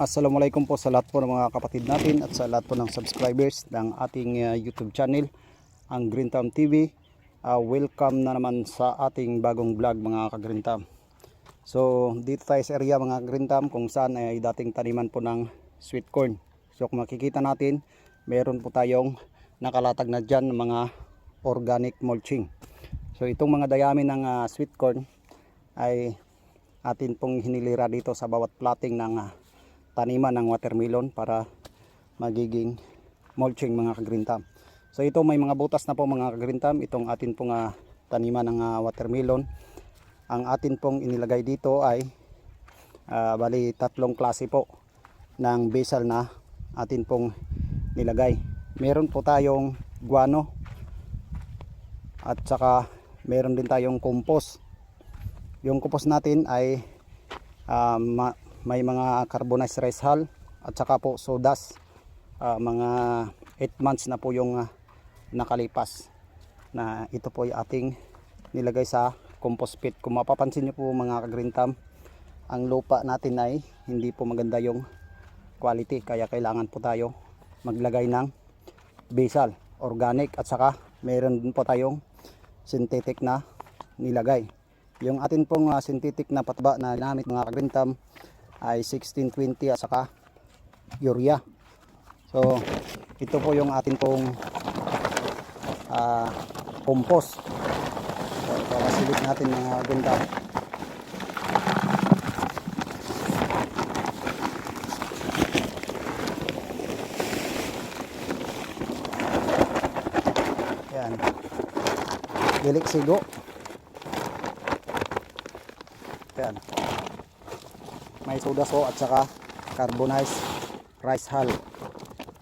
Assalamualaikum po sa lahat po ng mga kapatid natin at sa lahat po ng subscribers ng ating YouTube channel, ang Green Thumb TV. Welcome na naman sa ating bagong vlog mga ka-Green Thumb. So dito tayo sa area mga Green Thumb kung saan ay dating taniman po ng sweet corn. So kung makikita natin, meron po tayong nakalatag na dyan ng mga organic mulching. So itong mga dayami ng sweet corn ay atin pong hinilira dito sa bawat plating ng taniman ng watermelon para magiging mulching mga ka-Green Thumb. So ito may mga butas na po mga ka-Green Thumb, itong atin pong taniman ng watermelon. Ang atin pong inilagay dito ay bali tatlong klase po ng basal na atin pong nilagay. Meron po tayong guano at saka meron din tayong compost. Yung compost natin ay may mga carbonized rice hull at saka po sawdust. Mga 8 months na po yung nakalipas na ito po yung ating nilagay sa compost pit. Kung mapapansin nyo po mga ka-Green Thumb, ang lupa natin ay hindi po maganda yung quality, kaya kailangan po tayo maglagay ng basal, organic, at saka meron din po tayong synthetic na nilagay. Yung atin pong synthetic na pataba na ginamit mga ka-Green Thumb ay 1620 at saka urea. So ito po yung atin pong compost. So papasilip natin mga ganda. Yan, dilik sigo. Yan, may soda so at saka carbonized rice hull.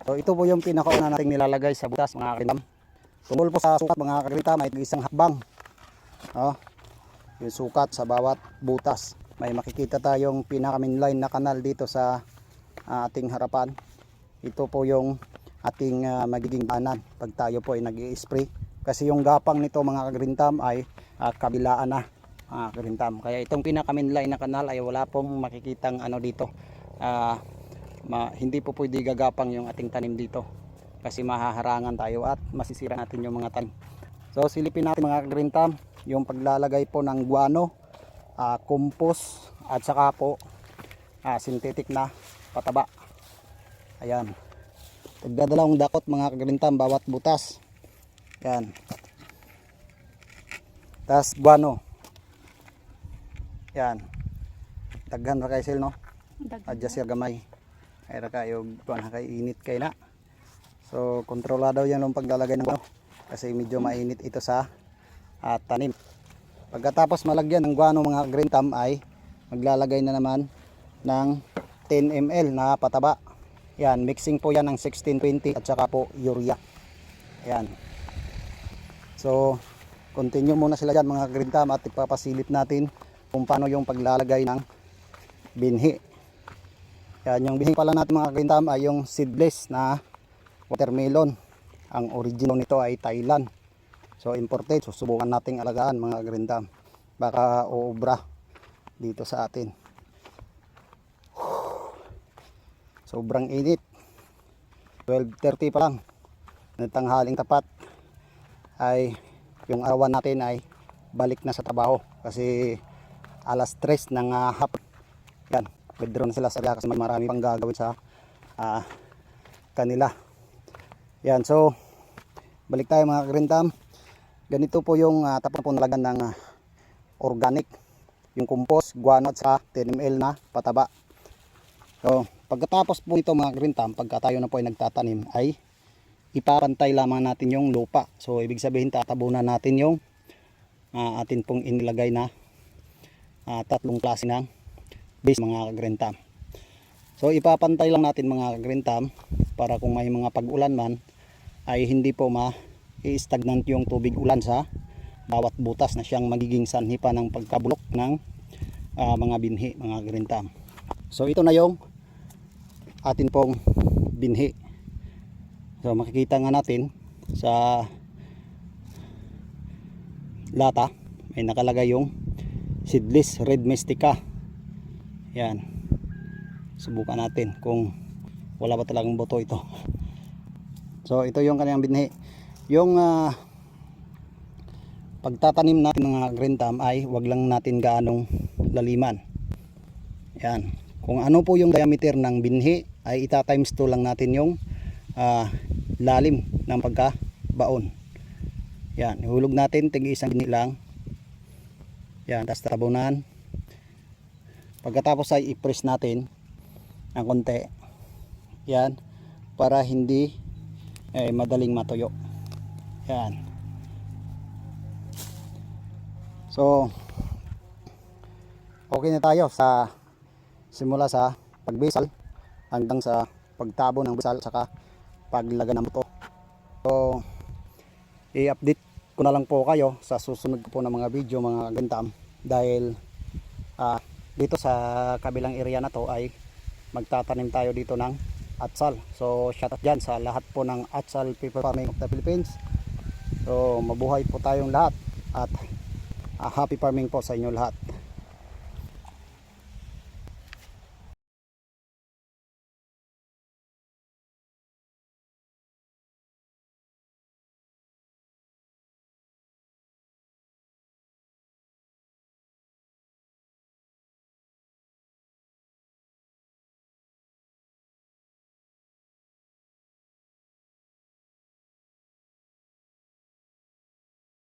So ito po yung pinakauna nating nilalagay sa butas mga ka-Green Thumb. Tungkol po sa sukat mga ka-Green Thumb ay isang hakbang. Yung sukat sa bawat butas. May makikita tayong pinaka-mainline na kanal dito sa ating harapan. Ito po yung ating magiging daanan pag tayo po ay nag-i-spray. Kasi yung gapang nito mga ka-Green Thumb ay kabilaan na. Green Thumb. Kaya itong pinaka-mainline na kanal ay wala pong makikitang ano dito. Hindi po pwede gagapang yung ating tanim dito kasi mahaharangan tayo at masisira natin yung mga tanim. So silipin natin mga Green Thumb yung paglalagay po ng guano, compost at saka po synthetic na pataba. Ayan, tagdadalawang dakot mga Green Thumb bawat butas. Ayan, tas guano. Yan, daghan ra kay sil no, adjust ya gamay ay ra kayo kuan kay init kay na. So kontrolado yan ang paglalagay ng guano kasi medyo mainit ito sa tanim. Pagkatapos malagyan ng guano mga Green Thumb ay maglalagay na naman ng 10 ml na pataba. Yan, mixing po yan ng 1620 at saka po urea. Yan, so continue muna sila dyan mga Green Thumb at ipapasilip natin kung paano yung paglalagay ng binhi. Yan, yung binhi pala natin mga Green Thumb ay yung seedless na watermelon. Ang original nito ay Thailand. So imported. So subukan nating alagaan mga Green Thumb. Baka uubra dito sa atin. Sobrang init. 12:30 pa lang. Tanghaling tapat ay yung arawan natin ay balik na sa trabaho kasi alas 3 ng hapon. Yan, withdraw na sila sa kasi marami pang gagawin sa kanila. Yan, so balik tayo mga Green Thumb. Ganito po yung tapos po nalagan ng organic, yung compost, guano at sa 10 ml na pataba. So pagkatapos po nito mga Green Thumb, pagka tayo na po ay nagtatanim ay ipapantay lamang natin yung lupa. So ibig sabihin tatabunan natin yung atin pong inilagay na tatlong klase ng base mga Green Thumb. So ipapantay lang natin mga Green Thumb para kung may mga pag-ulan man ay hindi po ma-stagnant yung tubig ulan sa bawat butas na siyang magiging sanhi pa ng pagkabulok ng mga binhi mga Green Thumb. So ito na yung atin pong binhi. So makikita nga natin sa lata may nakalagay yung seedless red mystica. Yan. Subukan natin kung wala ba talagang buto ito. So ito yung kanyang binhi. Yung pagtatanim natin mga green thumb ay wag lang natin gaanong laliman. Yan. Kung ano po yung diameter ng binhi ay ita times 2 lang natin yung lalim ng pagkabaon. Yan, ihulog natin tig isang binhi lang. Yan, tapos tabunan. Pagkatapos ay i-press natin ng konti. Yan, para hindi madaling matuyo. Yan. So okay na tayo sa simula sa pagbisal hanggang sa pagtabo ng bisal saka paglaga ng buto. So i-update ko na lang po kayo sa susunod ko po ng mga video mga green thumb, dahil dito sa kabilang area na to ay magtatanim tayo dito ng atsal. So shout out dyan sa lahat po ng atsal paper farming of the Philippines. So mabuhay po tayong lahat at happy farming po sa inyo lahat.